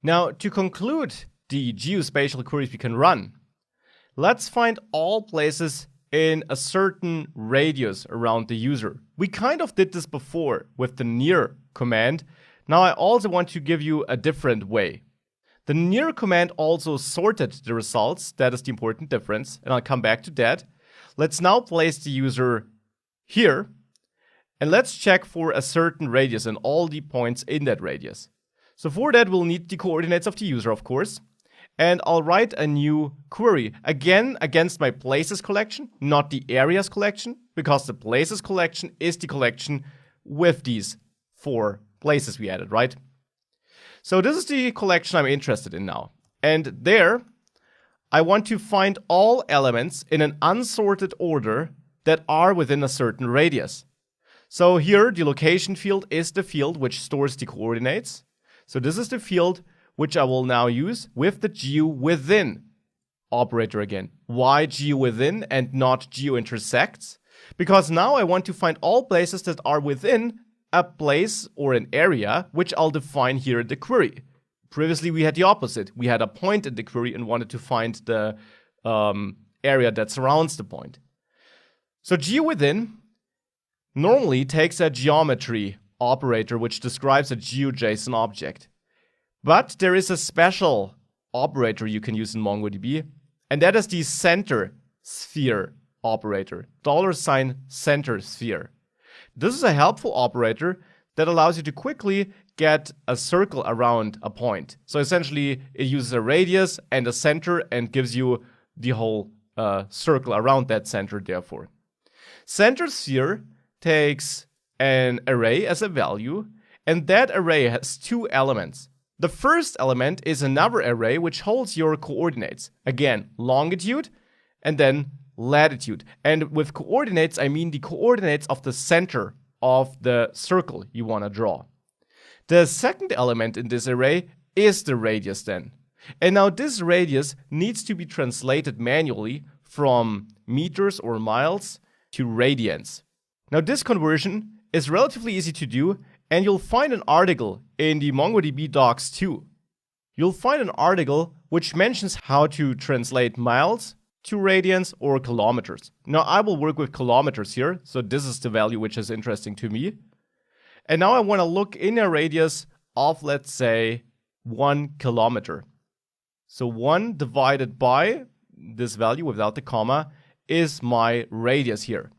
Now, to conclude the geospatial queries we can run, let's find all places in a certain radius around the user. We kind of did this before with the near command. Now I also want to give you a different way. The near command also sorted the results. That is the important difference, and I'll come back to that. Let's now place the user here, and let's check for a certain radius and all the points in that radius. So for that, we'll need the coordinates of the user, of course. And I'll write a new query, again against my places collection, not the areas collection, because the places collection is the collection with these 4 places we added, right? So this is the collection I'm interested in now. And there, I want to find all elements in an unsorted order that are within a certain radius. So here, the location field is the field which stores the coordinates. So this is the field which I will now use with the GeoWithin operator again. Why GeoWithin and not GeoIntersects? Because now I want to find all places that are within a place or an area, which I'll define here in the query. Previously, we had the opposite. We had a point in the query and wanted to find the area that surrounds the point. So GeoWithin normally takes a geometry operator which describes a GeoJSON object. But there is a special operator you can use in MongoDB, and that is the center sphere operator, $center sphere. This is a helpful operator that allows you to quickly get a circle around a point. So essentially, it uses a radius and a center and gives you the whole circle around that center, therefore. Center sphere takes an array as a value, and that array has 2 elements. The first element is another array which holds your coordinates. Again, longitude and then latitude. And with coordinates, I mean the coordinates of the center of the circle you want to draw. The second element in this array is the radius then. And now this radius needs to be translated manually from meters or miles to radians. Now this conversion is relatively easy to do, and you'll find an article in the MongoDB docs too. You'll find an article which mentions how to translate miles to radians or kilometers. Now I will work with kilometers here, so this is the value which is interesting to me. And now I want to look in a radius of, let's say, 1 kilometer. So 1 divided by this value without the comma is my radius here.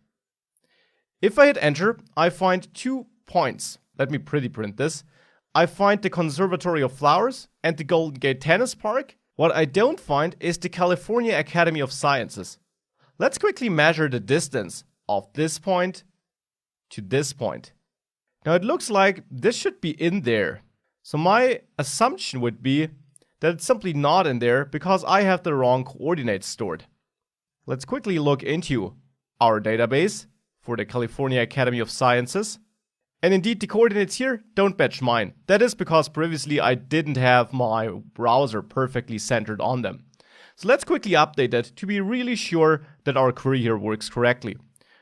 If I hit enter, I find 2 points. Let me pretty print this. I find the Conservatory of Flowers and the Golden Gate Tennis Park. What I don't find is the California Academy of Sciences. Let's quickly measure the distance of this point to this point. Now it looks like this should be in there. So my assumption would be that it's simply not in there because I have the wrong coordinates stored. Let's quickly look into our database for the California Academy of Sciences. And indeed, the coordinates here don't match mine. That is because previously I didn't have my browser perfectly centered on them. So let's quickly update that to be really sure that our query here works correctly.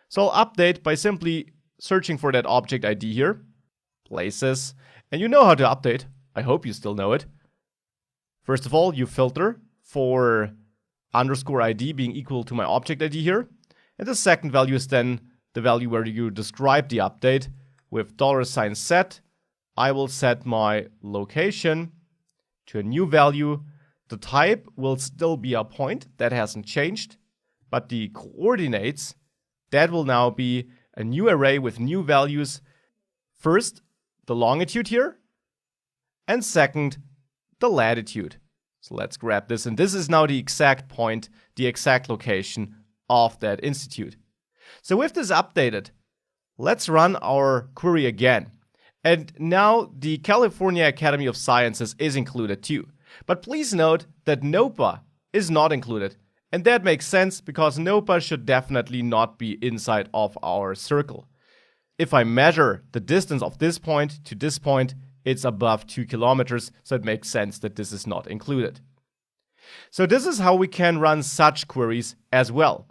So I'll update by simply searching for that object ID here, places, and you know how to update. I hope you still know it. First of all, you filter for underscore ID being equal to my object ID here. And the second value is then the value where you describe the update. With $set, I will set my location to a new value. The type will still be a point, that hasn't changed. But the coordinates, that will now be a new array with new values. First, the longitude here. And second, the latitude. So let's grab this. And this is now the exact point, the exact location of that institute. So with this updated, let's run our query again. And now the California Academy of Sciences is included too. But please note that NOPA is not included. And that makes sense because NOPA should definitely not be inside of our circle. If I measure the distance of this point to this point, it's above 2 kilometers, so it makes sense that this is not included. So this is how we can run such queries as well.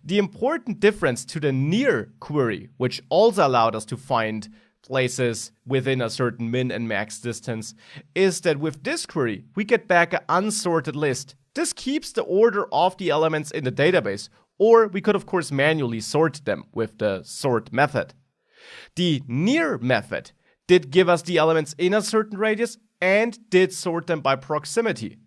The important difference to the near query, which also allowed us to find places within a certain min and max distance is that with this query, we get back an unsorted list. This keeps the order of the elements in the database, or we could of course manually sort them with the sort method. The near method did give us the elements in a certain radius and did sort them by proximity.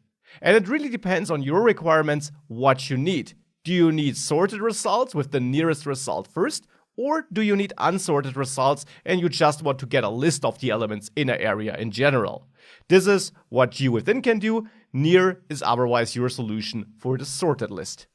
And it really depends on your requirements what you need. Do you need sorted results with the nearest result first? Or do you need unsorted results and you just want to get a list of the elements in an area in general? This is what GWithin can do. Near is otherwise your solution for the sorted list.